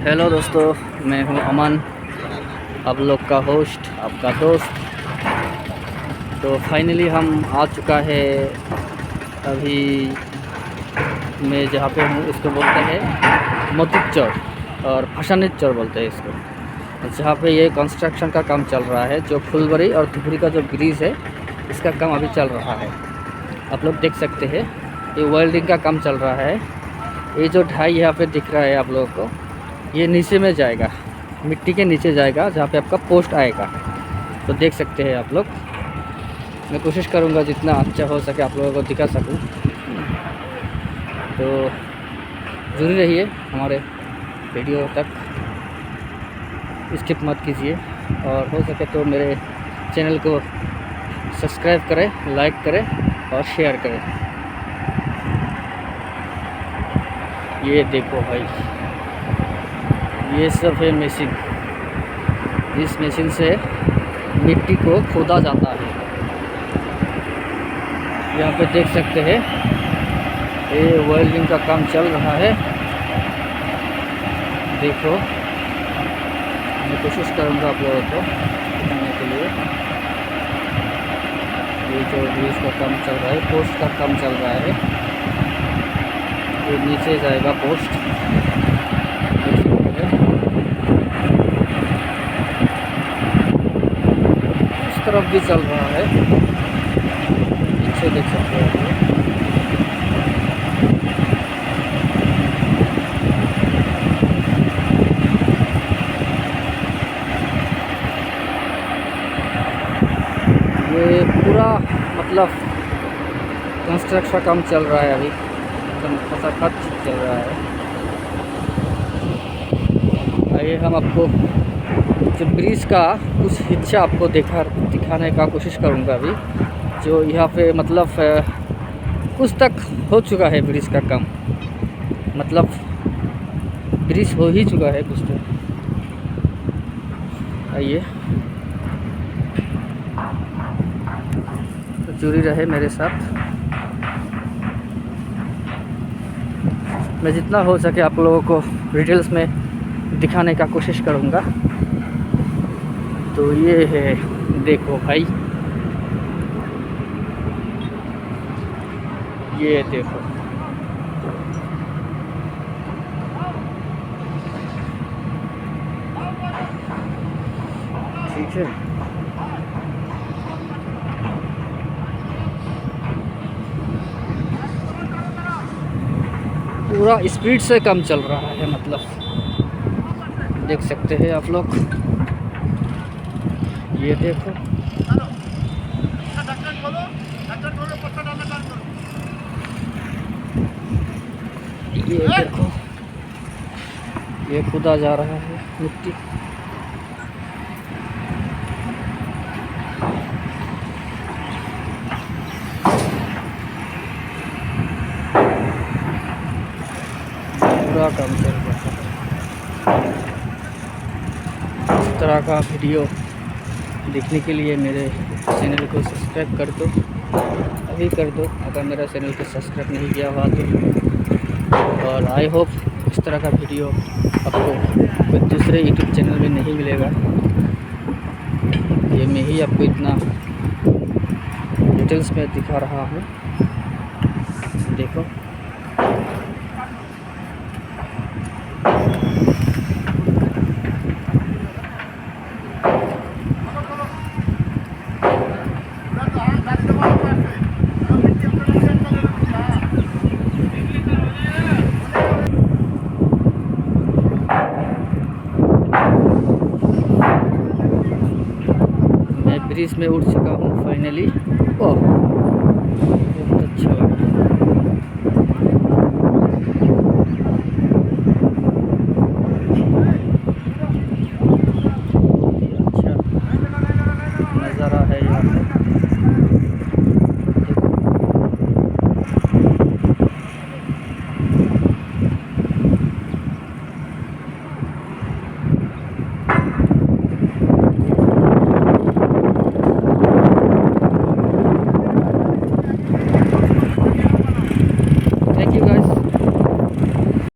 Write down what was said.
Hello दोस्तों, मैं हूं अमन, आप लोग का होस्ट, आपका दोस्त। तो फाइनली हम आ चुका है। अभी मैं जहाँ पे हूँ इसको बोलते हैं मोतीक चौर और फसानित चौर बोलते हैं इसको, जहाँ पे ये कंस्ट्रक्शन का काम चल रहा है। जो फुलबरी और धुबरी का जो ब्रिज है, इसका काम अभी चल रहा है। आप लोग देख सकते हैं, ये वेल्डिंग का काम चल रहा है। ये जो ढाई यहाँ पे दिख रहा है आप लोगों को, ये नीचे में जाएगा, मिट्टी के नीचे जाएगा, जहाँ पे आपका पोस्ट आएगा। तो देख सकते हैं आप लोग। मैं कोशिश करूँगा जितना अच्छा हो सके आप लोगों को दिखा सकूँ। तो ज़रूर रहिए हमारे वीडियो तक, स्किप मत कीजिए, और हो सके तो मेरे चैनल को सब्सक्राइब करें, लाइक करें और शेयर करें। ये देखो भाई, ये सब है मशीन। इस मशीन से मिट्टी को खोदा जाता है। यहाँ पे देख सकते हैं, ये वेल्डिंग का काम चल रहा है। देखो, मैं कोशिश करूँगा आप लोगों को दिखाने के लिए। ये जो ब्रिज का काम चल रहा है, पोस्ट का काम चल रहा है। ये नीचे जाएगा पोस्ट, इस तरफ भी चल रहा है, पीछे देख सकते हो। ये पूरा मतलब कंस्ट्रक्शन का काम चल रहा है अभी, एकदम खचाखच चल रहा है। आइए हम आपको जो ब्रिज का कुछ हिस्सा आपको दिखाने का कोशिश करूँगा अभी। जो यहाँ पे मतलब कुछ तक हो चुका है ब्रिज का काम, मतलब ब्रिज हो ही चुका है कुछ तक। आइए, तो जुड़ी रहे मेरे साथ। मैं जितना हो सके आप लोगों को डिटेल्स में दिखाने का कोशिश करूँगा। तो ये है, देखो भाई, ये देखो। ठीक है, पूरा स्पीड से काम चल रहा है, मतलब देख सकते हैं आप लोग। ये देखो, ये देखो, ये खुदा जा रहा है मिट्टी। पूरा काम चल रहा है। इस तरह का वीडियो देखने के लिए मेरे चैनल को सब्सक्राइब कर दो, अभी कर दो अगर मेरा चैनल को सब्सक्राइब नहीं किया हुआ तो। और आई होप इस तरह का वीडियो आपको कोई दूसरे यूट्यूब चैनल में नहीं मिलेगा। ये मैं ही आपको इतना डिटेल्स में दिखा रहा हूँ। देखो, ब्रिज में उठ चुका हूँ फाइनली। ओह,